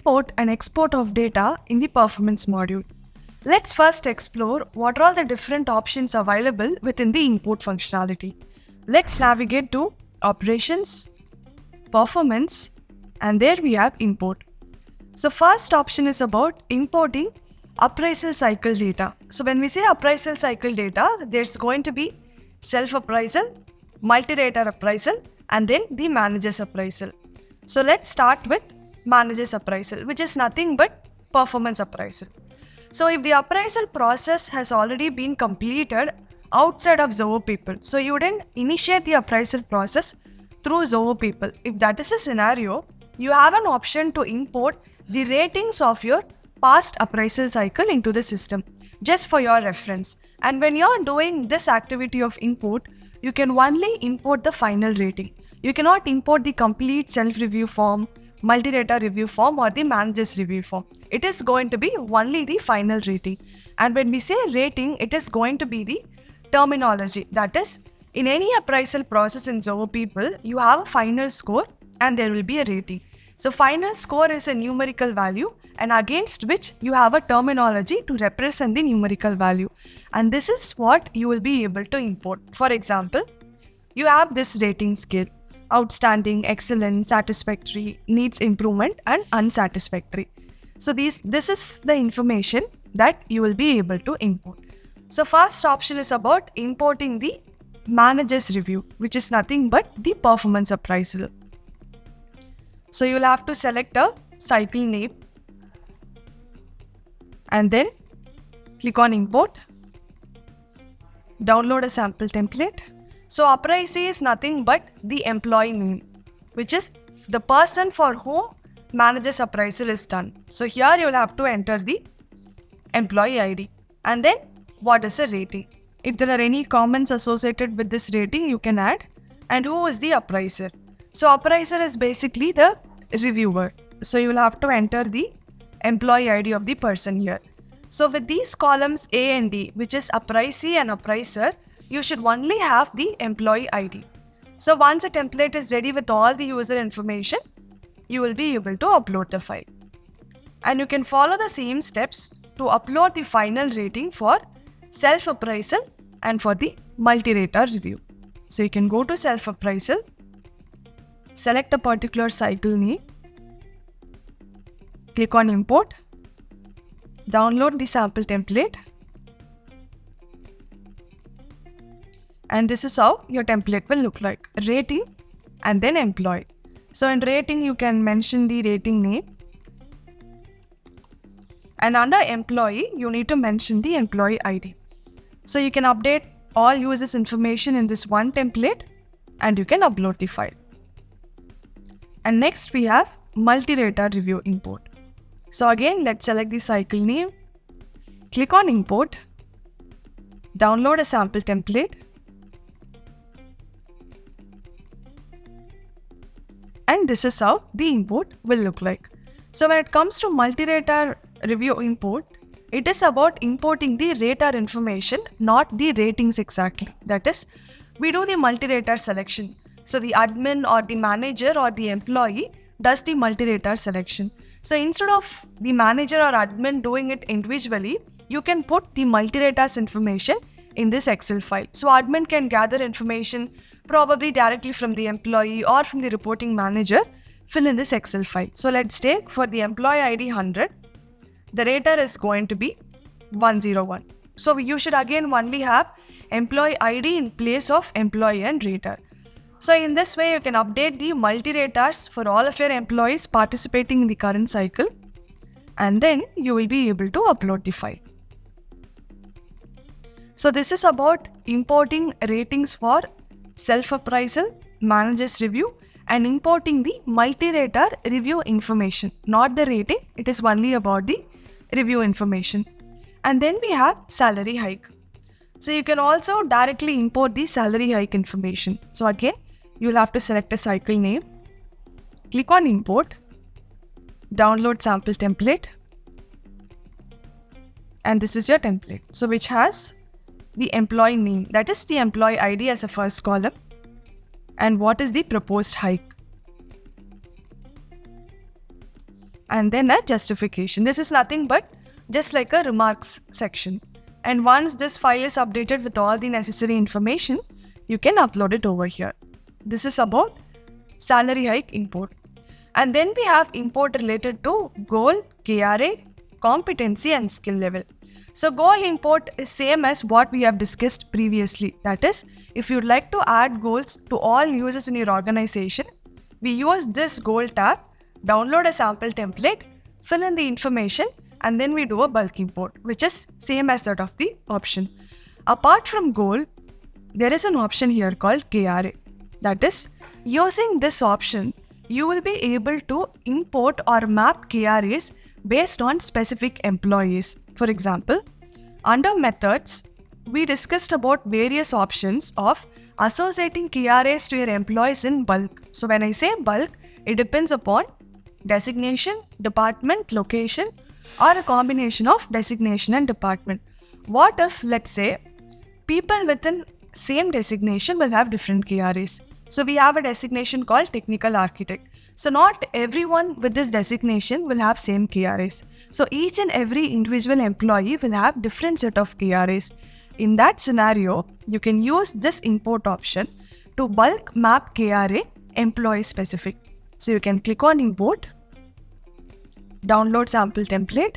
import and export of data in the performance module. Let's first explore what are all the different options available within the import functionality. Let's navigate to Operations, Performance, and there we have Import. So first option is about importing appraisal cycle data. So when we say appraisal cycle data, there's going to be self-appraisal, multi-rater appraisal, and then the manager's appraisal. So let's start with manager's appraisal, which is nothing but performance appraisal. So if the appraisal process has already been completed outside of Zoho People, so you didn't initiate the appraisal process through Zoho People. If that is a scenario, you have an option to import the ratings of your past appraisal cycle into the system, just for your reference. And when you're doing this activity of import, you can only import the final rating. You cannot import the complete self-review form, multi-rater review form, or the manager's review form. It is going to be only the final rating. And when we say rating, it is going to be the terminology. That is, in any appraisal process in Zoho People, you have a final score and there will be a rating. So final score is a numerical value and against which you have a terminology to represent the numerical value. And this is what you will be able to import. For example, you have this rating scale: outstanding, excellent, satisfactory, needs improvement, and unsatisfactory. So this is the information that you will be able to import. So first option is about importing the manager's review, which is nothing but the performance appraisal. So you will have to select a cycle name and then click on import, download a sample template. So appraisee is nothing but the employee name, which is the person for whom manager's appraisal is done. So here you will have to enter the employee ID and then what is the rating. If there are any comments associated with this rating, you can add, and who is the appraiser. So appraiser is basically the reviewer. So you will have to enter the employee ID of the person here. So with these columns A and D, which is appraisee and appraiser, you should only have the employee ID. So once a template is ready with all the user information, you will be able to upload the file. And you can follow the same steps to upload the final rating for self-appraisal and for the multi-rater review. So you can go to self-appraisal, select a particular cycle name, click on import, download the sample template, and this is how your template will look like: rating and then employee. So in rating, you can mention the rating name, and under employee, you need to mention the employee ID. So you can update all users' information in this one template and you can upload the file. And next we have multi-rater review import. So again, let's select the cycle name, click on import, download a sample template, and this is how the import will look like. So when it comes to multi-rater review import, it is about importing the rater information, not the ratings exactly. That is, we do the multi-rater selection. So the admin or the manager or the employee does the multi-rater selection. So instead of the manager or admin doing it individually, you can put the multi-raters information in this Excel file. So admin can gather information probably directly from the employee or from the reporting manager, fill in this Excel file. So let's take for the employee ID 100, the rater is going to be 101. So you should again only have employee ID in place of employee and rater. So in this way, you can update the multi-raters for all of your employees participating in the current cycle, and then you will be able to upload the file. So this is about importing ratings for self-appraisal, manager's review, and importing the multi-rater review information, not the rating. It is only about the review information. And then we have salary hike. So you can also directly import the salary hike information. So again, you'll have to select a cycle name, click on import, download sample template, and this is your template. So which has the employee name, that is the employee ID as a first column, and what is the proposed hike. and then a justification. This is nothing but just like a remarks section. And once this file is updated with all the necessary information, you can upload it over here. This is about salary hike import. And then we have import related to goal, KRA, competency and skill level. So goal import is same as what we have discussed previously. That is, if you'd like to add goals to all users in your organization, we use this goal tab, download a sample template, fill in the information, and then we do a bulk import, which is same as that of the option. Apart from goal, there is an option here called KRA. That is, using this option, you will be able to import or map KRAs based on specific employees. For example, under methods, we discussed about various options of associating KRAs to your employees in bulk. So when I say bulk, it depends upon designation, department, location, or a combination of designation and department. What if, let's say, people within same designation will have different KRAs? So we have a designation called technical architect. So not everyone with this designation will have same KRAs. So each and every individual employee will have different set of KRAs. In that scenario, you can use this import option to bulk map KRA employee specific. So you can click on import, download sample template,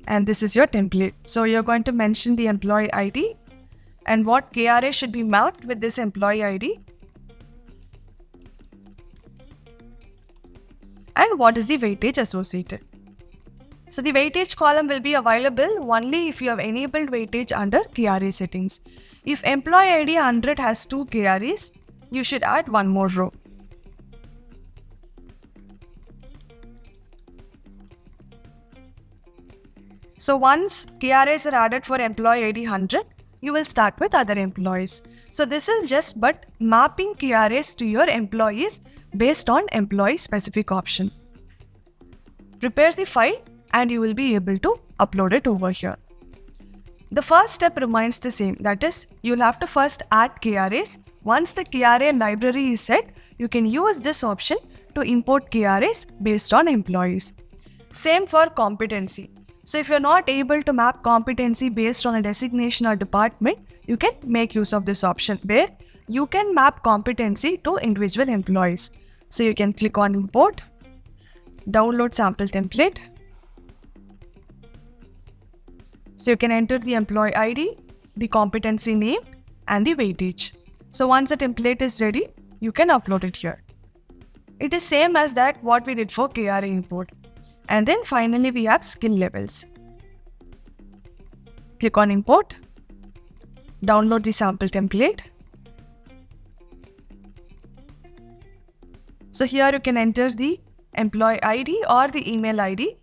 and this is your template. So you're going to mention the employee ID and what KRA should be mapped with this employee ID, and what is the weightage associated. So the weightage column will be available only if you have enabled weightage under KRA settings. If employee ID 100 has 2 KRAs, you should add one more row. So once KRAs are added for employee ID 100, you will start with other employees. So this is just but mapping KRAs to your employees based on employee specific option. Prepare the file and you will be able to upload it over here. The first step remains the same. That is, you'll have to first add KRAs. Once the KRA library is set, you can use this option to import KRAs based on employees. Same for competency. So if you're not able to map competency based on a designation or department, you can make use of this option where you can map competency to individual employees. So you can click on import, download sample template. So you can enter the employee ID, the competency name, and the weightage. So once the template is ready, you can upload it here. It is same as that what we did for KRA import. And then finally we have skill levels. Click on import, download the sample template. So here you can enter the employee ID or the email ID,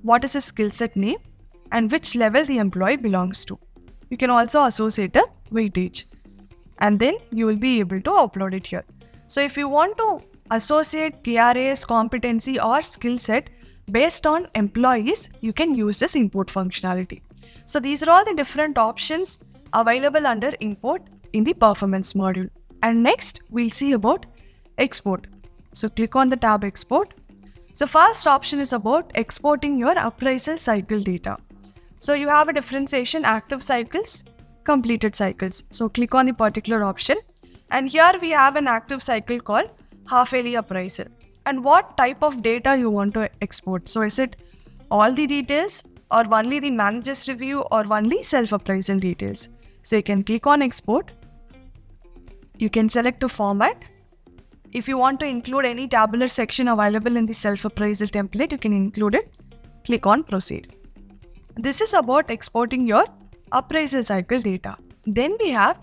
what is his skill set name, and which level the employee belongs to. You can also associate a weightage, and then you will be able to upload it here. So if you want to associate KRA's competency or skill set based on employees, you can use this import functionality. So these are all the different options available under import in the performance module. And next we'll see about export. So click on the tab export. So first option is about exporting your appraisal cycle data. So you have a differentiation active cycles, completed cycles. So click on the particular option, and here we have an active cycle called half-yearly appraisal. And what type of data you want to export? So is it all the details or only the manager's review or only self-appraisal details? So you can click on export. You can select a format. If you want to include any tabular section available in the self-appraisal template, you can include it. Click on proceed. This is about exporting your appraisal cycle data. Then we have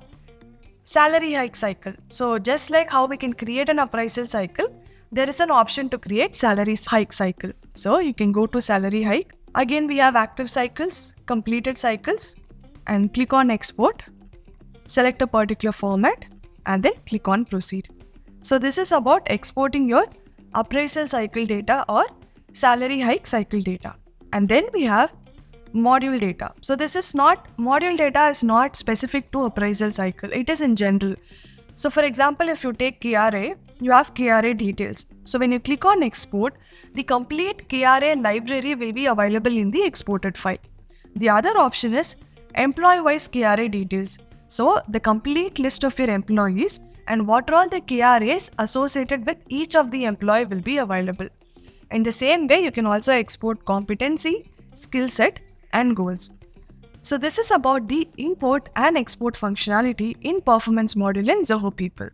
salary hike cycle. So just like how we can create an appraisal cycle, there is an option to create salary hike cycle. So you can go to salary hike. Again, we have active cycles, completed cycles, and click on export. Select a particular format and then click on proceed. So this is about exporting your appraisal cycle data or salary hike cycle data. And then we have module data. So this is not, module data is not specific to appraisal cycle. It is in general. So for example, if you take KRA, you have KRA details. So when you click on export, the complete KRA library will be available in the exported file. The other option is employee-wise KRA details. So the complete list of your employees and what are all the KRAs associated with each of the employee will be available. In the same way, you can also export competency, skill set, and goals. So this is about the import and export functionality in performance module in Zoho People.